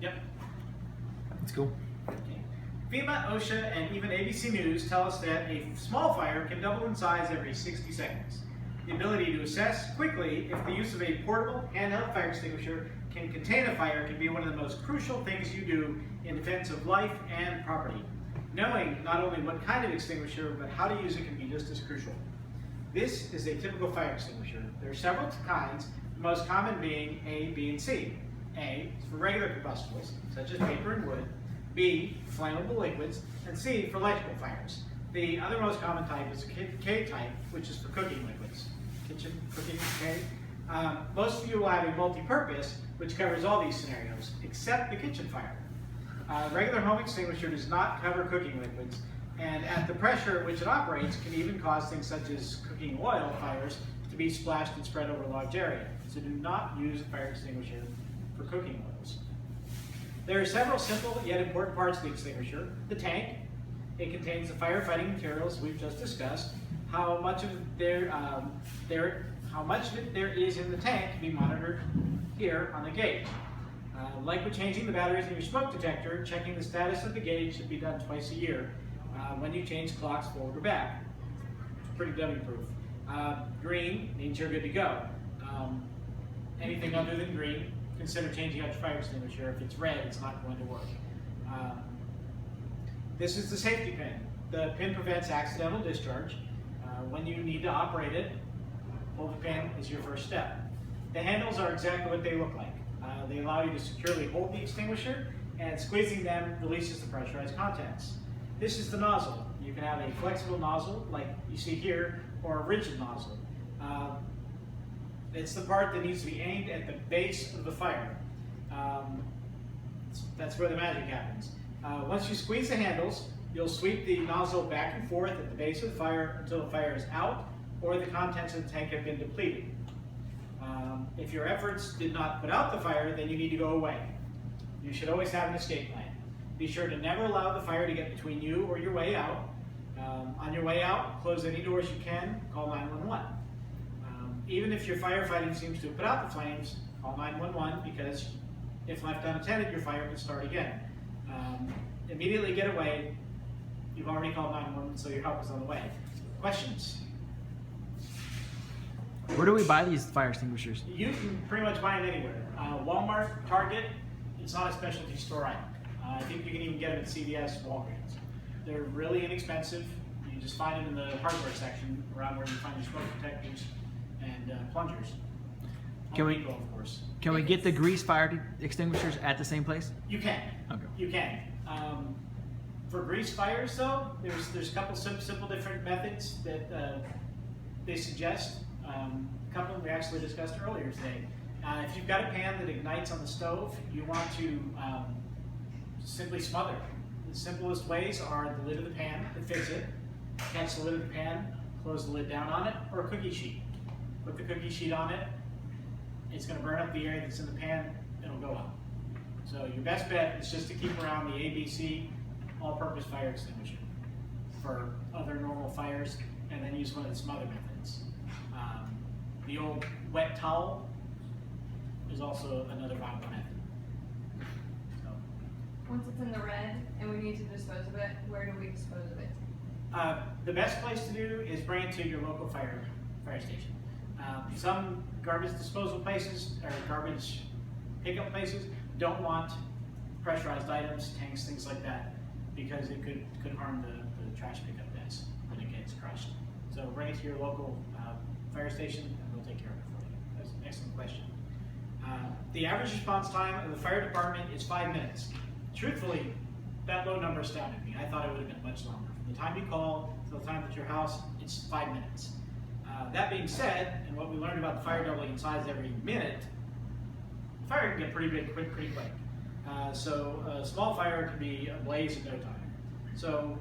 Yep. That's cool. Okay. FEMA, OSHA, and even ABC News tell us that a small fire can double in size every 60 seconds. The ability to assess quickly if the use of a portable handheld fire extinguisher can contain a fire can be one of the most crucial things you do in defense of life and property. Knowing not only what kind of extinguisher, but how to use it can be just as crucial. This is a typical fire extinguisher. There are several kinds, the most common being A, B, and C. A is for regular combustibles, such as paper and wood. B, flammable liquids, and C, for electrical fires. The other most common type is a K type, which is for cooking liquids. Kitchen, cooking, K. Most of you will have a multi-purpose, which covers all these scenarios, except the kitchen fire. Regular home extinguisher does not cover cooking liquids, and at the pressure at which it operates can even cause things such as cooking oil fires to be splashed and spread over a large area. So do not use a fire extinguisher for cooking oils. There are several simple yet important parts of the extinguisher. The tank. It contains the firefighting materials we've just discussed. How much of it there is in the tank can be monitored here on the gauge. Like with changing the batteries in your smoke detector, checking the status of the gauge should be done twice a year when you change clocks forward or back. It's pretty dummy-proof. Green means you're good to go. Anything other than green, consider changing out your fire extinguisher. If it's red, it's not going to work. This is the safety pin. The pin prevents accidental discharge. When you need to operate it, pull the pin is your first step. The handles are exactly what they look like. They allow you to securely hold the extinguisher, and squeezing them releases the pressurized contents. This is the nozzle. You can have a flexible nozzle, like you see here, or a rigid nozzle. It's the part that needs to be aimed at the base of the fire. That's where the magic happens. Once you squeeze the handles, you'll sweep the nozzle back and forth at the base of the fire until the fire is out or the contents of the tank have been depleted. If your efforts did not put out the fire, then you need to go away. You should always have an escape plan. Be sure to never allow the fire to get between you or your way out. On your way out, close any doors you can, call 911. Even if your firefighting seems to have put out the flames, call 911 because if left unattended, your fire can start again. Immediately get away. You've already called 911, so your help is on the way. Questions? Where do we buy these fire extinguishers? You can pretty much buy them anywhere. Walmart, Target, it's not a specialty store item. I think you can even get them at CVS, Walgreens. They're really inexpensive. You just find them in the hardware section around where you find your smoke detectors and plungers. Can we, of course. Can we get the grease fire extinguishers at the same place? You can. Okay. You can. For grease fires, though, there's a couple simple different methods that they suggest. A couple we actually discussed earlier today. If you've got a pan that ignites on the stove, you want to simply smother. The simplest ways are the lid of the pan that fits it, catch the lid of the pan, close the lid down on it, or a cookie sheet. Put the cookie sheet on it, it's going to burn up the area that's in the pan, it'll go out. So your best bet is just to keep around the ABC all-purpose fire extinguisher for other normal fires, and then use one of the smother methods. The old wet towel is also another viable method. So, once it's in the red and we need to dispose of it, where do we dispose of it? The best place to do is bring it to your local fire station. Some garbage disposal places or garbage pickup places don't want pressurized items, tanks, things like that, because it could harm the trash pickup bins when it gets crushed. So bring it to your local fire station and we'll take care of it for you. That's an excellent question. The average response time of the fire department is 5 minutes. Truthfully, that low number astounded me. I thought it would have been much longer. From the time you call to the time at your house, it's 5 minutes. That being said, and what we learned about the fire doubling in size every minute, the fire can get pretty big pretty quick. So a small fire can be a blaze in no time. So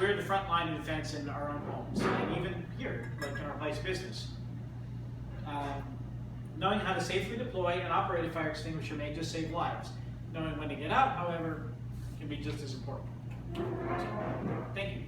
we're the front line of defense in our own homes, and even here, like in our place of business. Knowing how to safely deploy and operate a fire extinguisher may just save lives. Knowing when to get out, however, can be just as important. So, thank you.